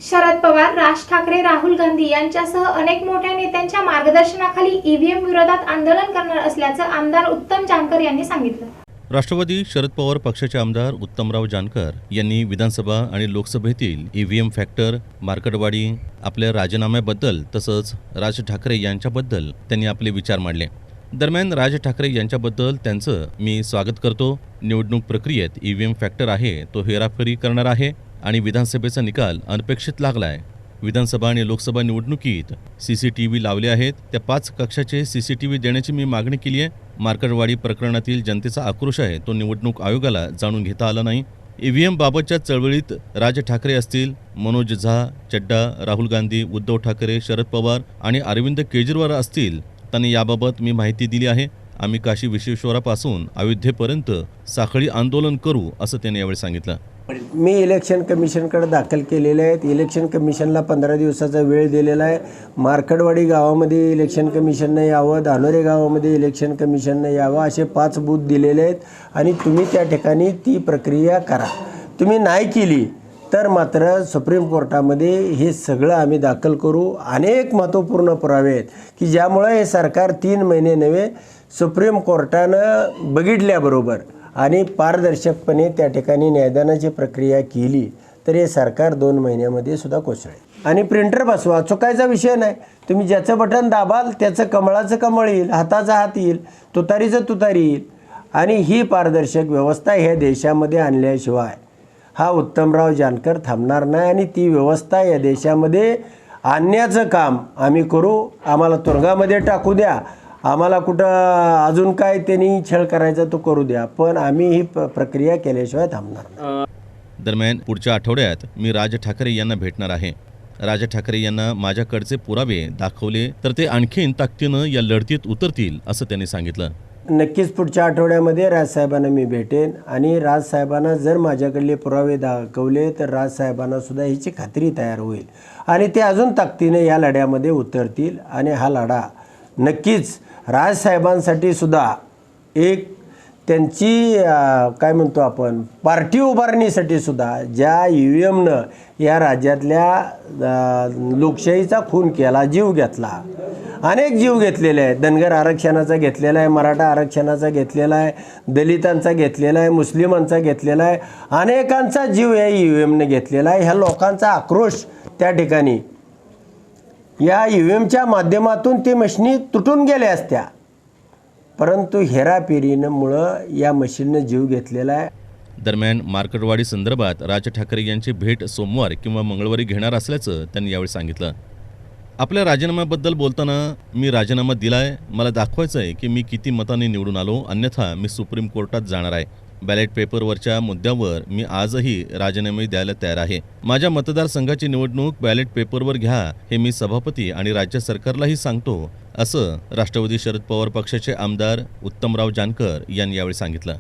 शरद पवार, राज ठाकरे, राहुल गांधी यांच्यासह अनेक मोठ्या नेत्यांच्या मार्गदर्शनाखाली ईव्हीएम विरोधात आंदोलन करणार असल्याचं आमदार उत्तम जानकर यांनी सांगितलं। राष्ट्रवादी शरद पवार पक्षाचे आमदार उत्तमराव जानकर यांनी विधानसभा आणि लोकसभेतील ईव्हीएम फॅक्टर, मार्कडवाडी, आपल्या राजीनाम्याबद्दल तसंच राज ठाकरे यांच्याबद्दल त्यांनी आपले विचार मांडले। दरम्यान राज ठाकरे यांच्याबद्दल त्यांचं मी स्वागत करतो। निवडणूक प्रक्रियेत ईव्हीएम फॅक्टर आहे तो हेराफेरी करणार आहे आणि विधानसभेचा निकाल अनपेक्षित लागलाय। विधानसभा आणि लोकसभा निवडणुकीत सीसीटीव्ही लावले आहेत, त्या 5 कक्षाचे सीसीटीव्ही देण्याची मी मागणी केली आहे। मार्कडवाडी प्रकरणातील जनतेचा आक्रोश आहे तो निवडणूक आयोगाला जाणून घेता आला नाही। ईव्हीएम बाबतच्या चळवळीत राज ठाकरे असतील, मनोज झा, चड्डा, राहुल गांधी, उद्धव ठाकरे, शरद पवार आणि अरविंद केजरीवाल असतील, त्यांनी याबाबत मी माहिती दिली आहे। आम्ही काशी विश्वेश्वरापासून अयोध्येपर्यंत साखळी आंदोलन करू असं त्यांनी यावेळी सांगितलं। मी इलेक्शन कमिशनकडे दाखल केलेले आहेत। इलेक्शन कमिशनला 15 दिवसाचा वेळ दिलेला आहे। मार्कडवाडी गावामध्ये इलेक्शन कमिशननं यावं, धानोरे गावामध्ये इलेक्शन कमिशननं यावं, असे 5 बूथ दिलेले आहेत आणि तुम्ही त्या ठिकाणी ती प्रक्रिया करा। तुम्ही नाही केली तर मात्र सुप्रीम कोर्टामध्ये हे सगळं आम्ही दाखल करू। अनेक महत्त्वपूर्ण पुरावे आहेत की ज्यामुळे हे सरकार 3 महिने नव्हे सुप्रीम कोर्टानं बघितल्याबरोबर आणि पारदर्शकपणे त्या ठिकाणी न्यायदानाची प्रक्रिया केली तर हे सरकार 2 महिन्यामध्ये सुद्धा कोसळेल। आणि प्रिंटर बसवा, चुकायचा विषय नाही। तुम्ही ज्याचं बटन दाबाल त्याचं कमळाचं कमळ येईल, हाताचा हात येईल, तुतारीचं तुतारी येईल। आणि ही पारदर्शक व्यवस्था ह्या देशामध्ये आणल्याशिवाय हा उत्तमराव जानकर थांबणार नाही आणि ती व्यवस्था या देशामध्ये आणण्याचं काम आम्ही करू। आम्हाला तुरुंगामध्ये टाकू द्या, आम्हाला कुठं अजून काय त्यांनी छळ करायचा तो करू द्या, पण आम्ही ही प्रक्रिया केल्याशिवाय थांबणार नाही। दरम्यान पुढच्या आठवड्यात मी राज ठाकरे यांना भेटणार आहे। राज ठाकरे यांना माझ्याकडचे पुरावे दाखवले तर ते आणखीन ताकदीनं या लढतीत उतरतील असं त्यांनी सांगितलं। नक्कीच पुढच्या आठवड्यामध्ये राजसाहेबांना मी भेटेन आणि राजसाहेबांना जर माझ्याकडले पुरावे दाखवले तर राजसाहेबांना सुद्धा ह्याची खात्री तयार होईल आणि ते अजून ताकदीने या लढ्यामध्ये उतरतील आणि हा लढा नक्कीच राजसाहेबांसाठी सुद्धा एक त्यांची काय म्हणतो आपण पार्टी उभारणीसाठी सुद्धा ज्या ईव्हीएमनं या राज्यातल्या लोकशाहीचा खून केला, जीव घेतला, अनेक जीव घेतलेले आहेत। धनगर आरक्षणाचा घेतलेला आहे, मराठा आरक्षणाचा घेतलेला आहे, दलितांचा घेतलेला आहे, मुस्लिमांचा घेतलेला आहे, अनेकांचा जीव या ईव्हीएमने घेतलेला आहे। ह्या लोकांचा आक्रोश त्या ठिकाणी या ईव्हीएमच्या माध्यमातून ती मशिनी तुटून गेल्या असत्या, परंतु हेराफेरीमुळं या मशीननं जीव घेतलेला आहे। दरम्यान मार्कडवाडी संदर्भात राज ठाकरे यांची भेट सोमवार किंवा मंगळवारी घेणार असल्याचं त्यांनी यावेळी सांगितलं। आपल्या राजीनाम्याबद्दल बोलताना मी राजीनामा दिलाय, मला दाखवायचं आहे की मी किती मतांनी निवडून आलो, अन्यथा मी सुप्रीम कोर्टात जाणार आहे। बॅलेट पेपरवरच्या मुद्द्यावर मी आजही राजीनामे द्यायला तयार आहे। माझ्या मतदारसंघाची निवडणूक बॅलेट पेपरवर घ्या हे मी सभापती आणि राज्य सरकारलाही सांगतो असं राष्ट्रवादी शरद पवार पक्षाचे आमदार उत्तमराव जानकर यांनी यावेळी सांगितलं।